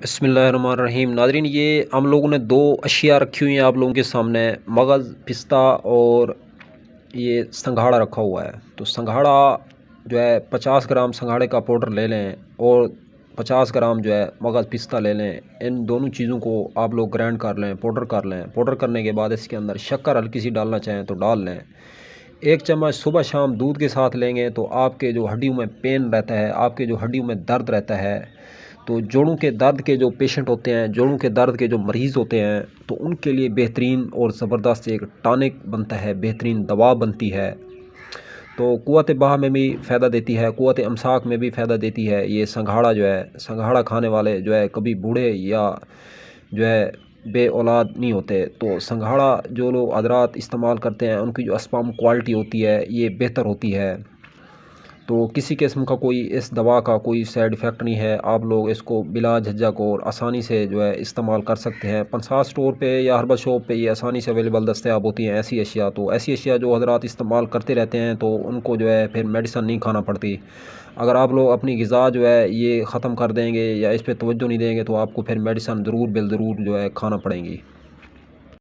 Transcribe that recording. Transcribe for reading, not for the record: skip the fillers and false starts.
بسم اللہ الرحمن الرحیم۔ ناظرین، یہ ہم لوگوں نے دو اشیاء رکھی ہوئی ہیں آپ لوگوں کے سامنے، مغز پستہ اور یہ سنگھاڑا رکھا ہوا ہے۔ تو سنگھاڑا جو ہے 50 گرام سنگھاڑے کا پاؤڈر لے لیں اور 50 گرام جو ہے مغز پستہ لے لیں۔ ان دونوں چیزوں کو آپ لوگ گرائنڈ کر لیں، پاؤڈر کر لیں۔ پاؤڈر کرنے کے بعد اس کے اندر شکر ہلکی سی ڈالنا چاہیں تو ڈال لیں۔ 1 چمچ صبح شام دودھ کے ساتھ لیں گے تو آپ کے جو ہڈیوں میں پین رہتا ہے، آپ کے جو ہڈیوں میں درد رہتا ہے، تو جوڑوں کے درد کے جو پیشنٹ ہوتے ہیں، جوڑوں کے درد کے جو مریض ہوتے ہیں، تو ان کے لیے بہترین اور زبردست ایک ٹانک بنتا ہے، بہترین دوا بنتی ہے۔ تو قوت بہا میں بھی فائدہ دیتی ہے، قوت امساک میں بھی فائدہ دیتی ہے۔ یہ سنگھاڑا جو ہے، سنگھاڑا کھانے والے جو ہے کبھی بوڑھے یا جو ہے بے اولاد نہیں ہوتے۔ تو سنگھاڑا جو لوگ حضرات استعمال کرتے ہیں ان کی جو اسپرم کوالٹی ہوتی ہے یہ بہتر ہوتی ہے۔ تو کسی قسم کا کوئی اس دوا کا کوئی سائیڈ ایفیکٹ نہیں ہے، آپ لوگ اس کو بلا جھجھک اور آسانی سے جو ہے استعمال کر سکتے ہیں۔ پنسا اسٹور پہ یا ہربل شاپ پہ یہ آسانی سے اویلیبل دستیاب ہوتی ہیں ایسی اشیاء۔ تو ایسی اشیاء جو حضرات استعمال کرتے رہتے ہیں تو ان کو جو ہے پھر میڈیسن نہیں کھانا پڑتی۔ اگر آپ لوگ اپنی غذا جو ہے یہ ختم کر دیں گے یا اس پہ توجہ نہیں دیں گے تو آپ کو پھر میڈیسن ضرور بالضرور جو ہے کھانا پڑیں گی۔